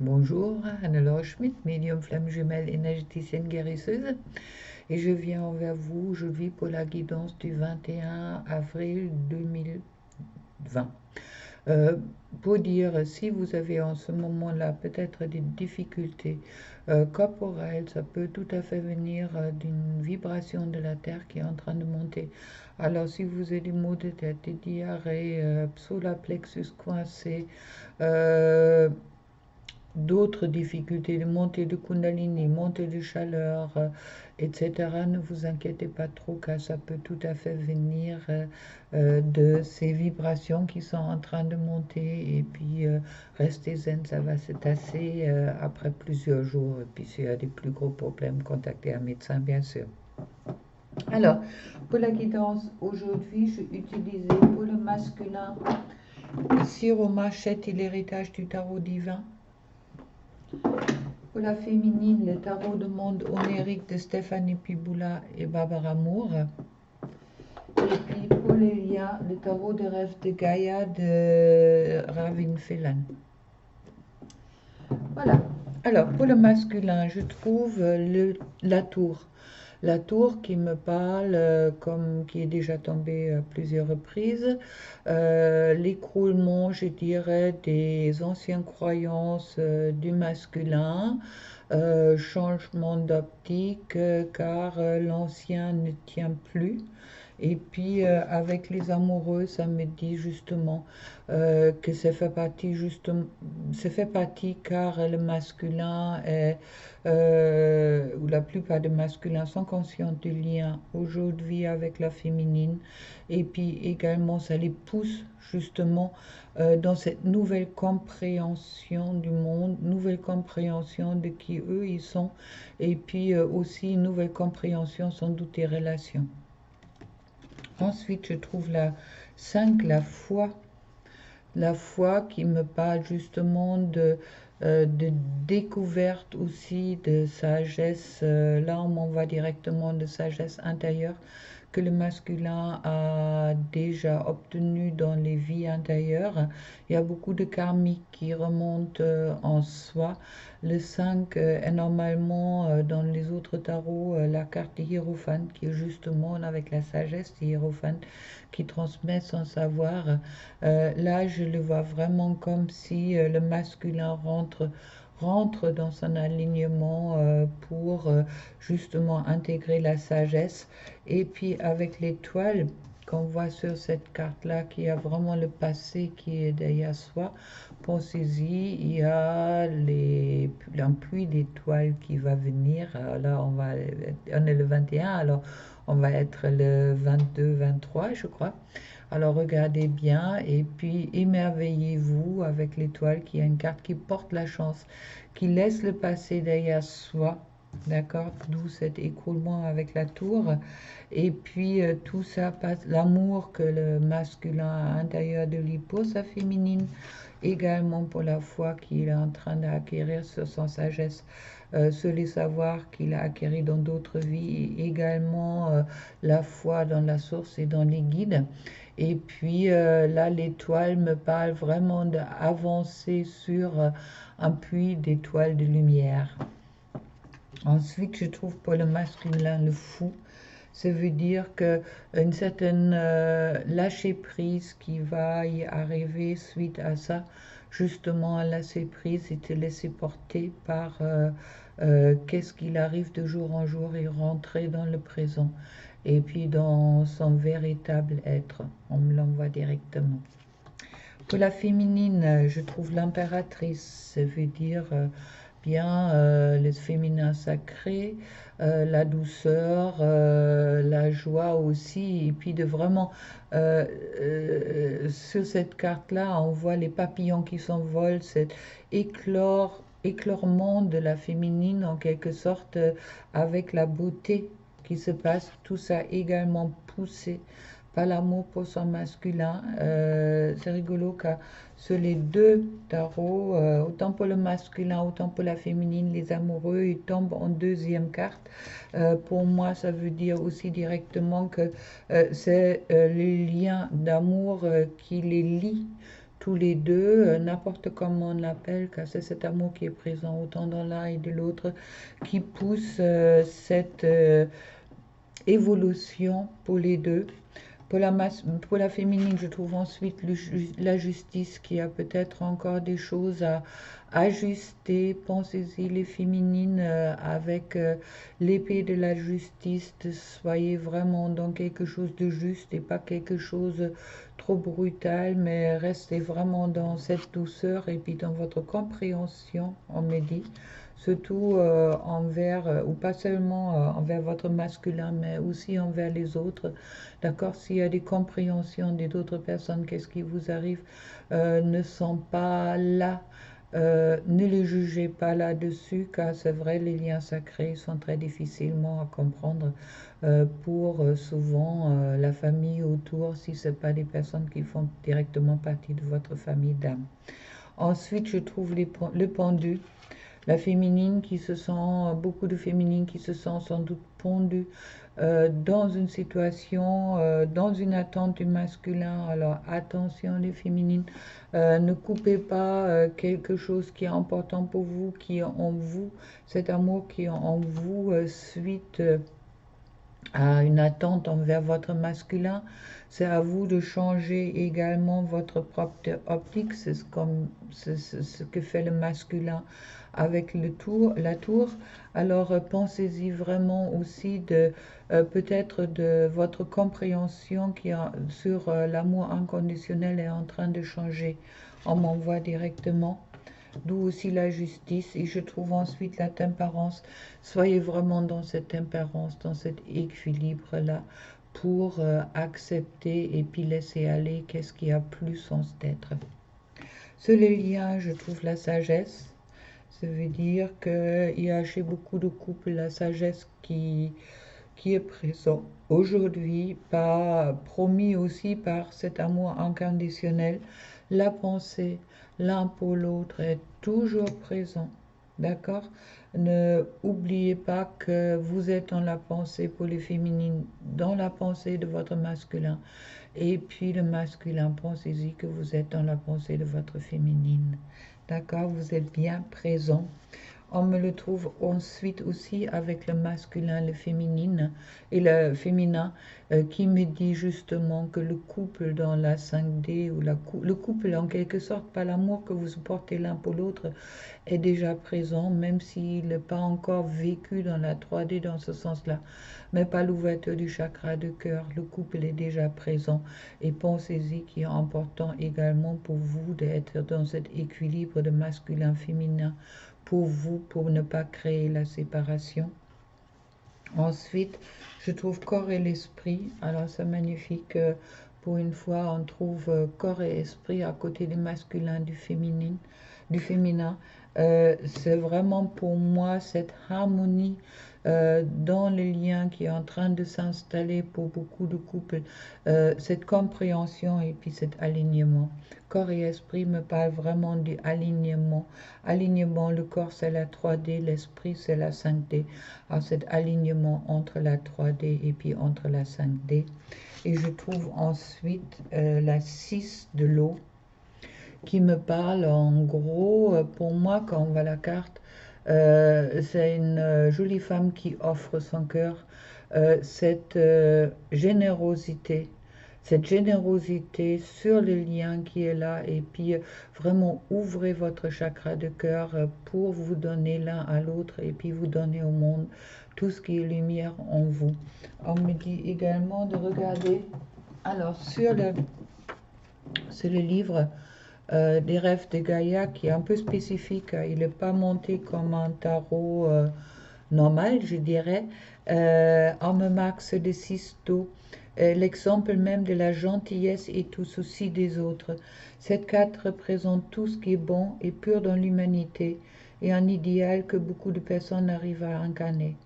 Bonjour, Anne-Laure Schmidt, médium flamme jumelle énergéticienne guérisseuse, et je viens envers vous aujourd'hui pour la guidance du 21 avril 2020. Euh, pour dire, si vous avez en ce moment-là peut-être des difficultés corporelles, ça peut tout à fait venir d'une vibration de la Terre qui est en train de monter. Alors, si vous avez des maux de tête, des diarrhées, solar plexus coincé, euh, d'autres difficultés de montée de Kundalini, montée de chaleur, etc. Ne vous inquiétez pas trop car ça peut tout à fait venir de ces vibrations qui sont en train de monter et puis restez zen, ça va se tasser après plusieurs jours. Et puis s'il y a des plus gros problèmes, contactez un médecin bien sûr. Alors, pour la guidance, aujourd'hui, je utilisé pour le masculin Siro Machette et l'héritage du tarot divin. Pour la féminine, le tarot de monde onirique de Stéphanie Piboula et Barbara Moore. Et puis pour les liens, le tarot de rêve de Gaïa de Ravin Phelan. Voilà. Alors pour le masculin, je trouve la tour. La tour qui me parle, comme qui est déjà tombée à plusieurs reprises, l'écroulement, je dirais, des anciennes croyances du masculin, changement d'optique, car l'ancien ne tient plus. Et puis avec les amoureux, ça me dit justement que ça fait partie car le masculin est, ou la plupart des masculins sont conscients du lien aujourd'hui avec la féminine. Et puis également, ça les pousse justement dans cette nouvelle compréhension du monde, nouvelle compréhension de qui eux ils sont, et puis aussi une nouvelle compréhension sans doute des relations. Ensuite, je trouve la 5, la foi qui me parle justement de découverte aussi, de sagesse. Là, on m'envoie directement de sagesse intérieure que le masculin a déjà obtenu dans les vies antérieures. Il y a beaucoup de karmiques qui remontent en soi. Le 5 est normalement dans les autres tarots la carte des hiérophantes qui est justement avec la sagesse des hiérophantes qui transmet son savoir. Là, je le vois vraiment comme si le masculin rentre dans son alignement pour justement intégrer la sagesse. Et puis avec l'étoile qu'on voit sur cette carte-là, qui a vraiment le passé qui est derrière soi, pensez-y, il y a un pluie d'étoiles qui va venir. Alors là, on est le 21, alors on va être le 22, 23, je crois. Alors regardez bien et puis émerveillez-vous avec l'étoile qui est une carte qui porte la chance, qui laisse le passé derrière soi. D'accord, d'où cet écroulement avec la tour. Et puis tout ça passe, l'amour que le masculin a à l'intérieur de lui pour sa féminine, également pour la foi qu'il est en train d'acquérir sur son sagesse, sur les savoirs qu'il a acquis dans d'autres vies, et également la foi dans la source et dans les guides. Et puis là, l'étoile me parle vraiment d'avancer sur un puits d'étoiles de lumière. Ensuite, je trouve pour le masculin le fou. Ça veut dire que une certaine lâcher prise qui va y arriver suite à ça, justement lâcher prise et te laisser porter par qu'est-ce qu'il arrive de jour en jour et rentrer dans le présent et puis dans son véritable être. On me l'envoie directement. Pour la féminine, je trouve l'impératrice, ça veut dire bien le féminin sacré, la douceur, la joie aussi, et puis de vraiment, sur cette carte-là, on voit les papillons qui s'envolent, cet éclorement de la féminine en quelque sorte, avec la beauté qui se passe, tout ça également poussé par l'amour pour son masculin. C'est rigolo car sur les deux tarots, autant pour le masculin, autant pour la féminine, les amoureux, ils tombent en deuxième carte. Pour moi, ça veut dire aussi directement que c'est les liens d'amour qui les lient tous les deux, n'importe comment on l'appelle, car c'est cet amour qui est présent autant dans l'un et de l'autre, qui pousse cette évolution pour les deux. Pour la féminine, je trouve ensuite la justice qui a peut-être encore des choses à ajuster. Pensez-y, les féminines, avec l'épée de la justice, soyez vraiment dans quelque chose de juste et pas quelque chose trop brutal, mais restez vraiment dans cette douceur et puis dans votre compréhension, on me dit surtout envers, ou pas seulement envers votre masculin, mais aussi envers les autres. D'accord? S'il y a des compréhensions d'autres personnes, qu'est-ce qui vous arrive, ne sont pas là. Ne les jugez pas là-dessus, car c'est vrai, les liens sacrés sont très difficilement à comprendre pour souvent la famille autour, si ce n'est pas des personnes qui font directement partie de votre famille d'âme. Ensuite, je trouve le pendu, la féminine qui se sent, beaucoup de féminines qui se sentent sans doute pendues dans une situation, dans une attente du masculin. Alors attention les féminines, ne coupez pas quelque chose qui est important pour vous, qui est en vous, cet amour qui est en vous suite à une attente envers votre masculin. C'est à vous de changer également votre propre optique. C'est ce que fait le masculin avec la tour. Alors pensez-y vraiment aussi de peut-être de votre compréhension sur l'amour inconditionnel est en train de changer. On m'envoie directement. D'où aussi la justice, et je trouve ensuite la tempérance. Soyez vraiment dans cette tempérance, dans cet équilibre-là, pour accepter et puis laisser aller qu'est-ce qui a plus sens d'être. Sur les liens, je trouve la sagesse. Ça veut dire qu'il y a chez beaucoup de couples la sagesse qui est présent aujourd'hui, promis aussi par cet amour inconditionnel. La pensée, l'un pour l'autre, est toujours présent. D'accord? Ne oubliez pas que vous êtes dans la pensée pour les féminines, dans la pensée de votre masculin. Et puis le masculin, pensez-y que vous êtes dans la pensée de votre féminine. D'accord? Vous êtes bien présent. On me le trouve ensuite aussi avec le masculin, le féminin et le féminin qui me dit justement que le couple dans la 5D ou le couple en quelque sorte, pas l'amour que vous portez l'un pour l'autre, est déjà présent, même s'il n'est pas encore vécu dans la 3D dans ce sens-là, mais pas l'ouverture du chakra de cœur. Le couple est déjà présent et pensez-y qu'il est important également pour vous d'être dans cet équilibre de masculin-féminin pour vous, pour ne pas créer la séparation. Ensuite, je trouve corps et l'esprit. Alors, c'est magnifique. Pour une fois, on trouve corps et esprit à côté du masculin, du féminin. C'est vraiment pour moi cette harmonie dans les liens qui est en train de s'installer pour beaucoup de couples, cette compréhension et puis cet alignement. Corps et esprit me parle vraiment du alignement. Alignement, le corps c'est la 3D, l'esprit c'est la 5D. Alors cet alignement entre la 3D et puis entre la 5D. Et je trouve ensuite la 6 de l'eau qui me parle en gros, pour moi quand on voit la carte, c'est une jolie femme qui offre son cœur, cette générosité. Cette générosité sur le lien qui est là et puis vraiment ouvrez votre chakra de cœur pour vous donner l'un à l'autre et puis vous donner au monde tout ce qui est lumière en vous. On me dit également de regarder alors sur le livre des rêves de Gaïa qui est un peu spécifique. Il n'est pas monté comme un tarot normal, je dirais. On me marque ce de 6 d'eau, l'exemple même de la gentillesse et tout souci des autres. Cette carte représente tout ce qui est bon et pur dans l'humanité et un idéal que beaucoup de personnes arrivent à incarner.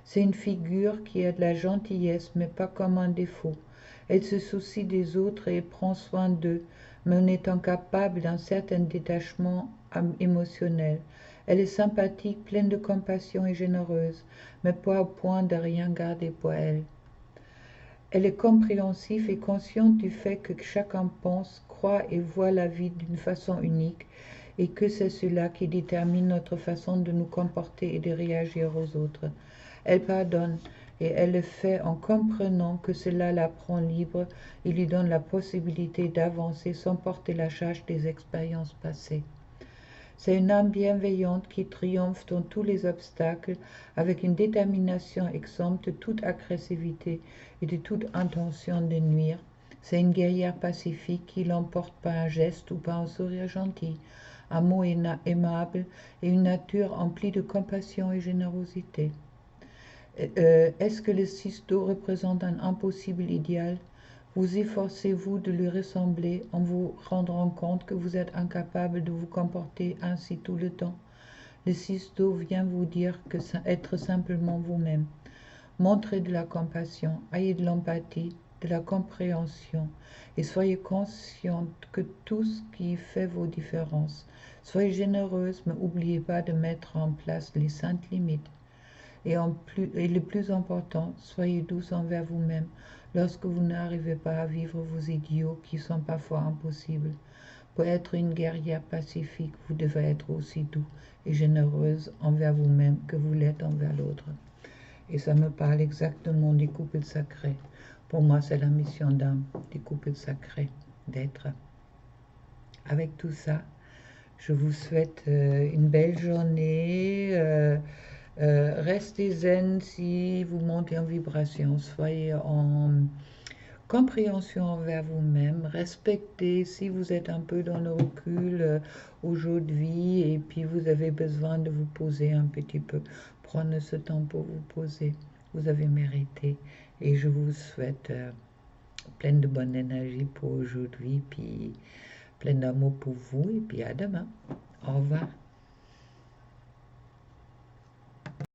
C'est une figure qui a de la gentillesse, mais pas comme un défaut. Elle se soucie des autres et prend soin d'eux, mais en étant capable d'un certain détachement émotionnel. Elle est sympathique, pleine de compassion et généreuse, mais pas au point de rien garder pour elle. Elle est compréhensive et consciente du fait que chacun pense, croit et voit la vie d'une façon unique et que c'est cela qui détermine notre façon de nous comporter et de réagir aux autres. Elle pardonne et elle le fait en comprenant que cela la rend libre et lui donne la possibilité d'avancer sans porter la charge des expériences passées. C'est une âme bienveillante qui triomphe dans tous les obstacles avec une détermination exempte de toute agressivité et de toute intention de nuire. C'est une guerrière pacifique qui l'emporte par un geste ou par un sourire gentil, un mot aimable et une nature emplie de compassion et générosité. Est-ce que le 6 d'eau représente un impossible idéal? Vous efforcez-vous de lui ressembler en vous rendant compte que vous êtes incapable de vous comporter ainsi tout le temps? Le 6 d'eau vient vous dire que être simplement vous-même. Montrez de la compassion, ayez de l'empathie, de la compréhension et soyez consciente que tout ce qui fait vos différences. Soyez généreuse, mais n'oubliez pas de mettre en place les saintes limites. Et le plus important, soyez douce envers vous-même lorsque vous n'arrivez pas à vivre vos idéaux qui sont parfois impossibles. Pour être une guerrière pacifique, vous devez être aussi doux et généreuse envers vous-même que vous l'êtes envers l'autre. Et ça me parle exactement des couples sacrés. Pour moi, c'est la mission d'âme des couples sacrés, d'être. Avec tout ça, je vous souhaite une belle journée. Restez zen si vous montez en vibration. Soyez en compréhension envers vous-même. Respectez si vous êtes un peu dans le recul aujourd'hui et puis vous avez besoin de vous poser un petit peu. Prenez ce temps pour vous poser. Vous avez mérité. Et je vous souhaite plein de bonne énergie pour aujourd'hui, puis plein d'amour pour vous et puis à demain. Au revoir.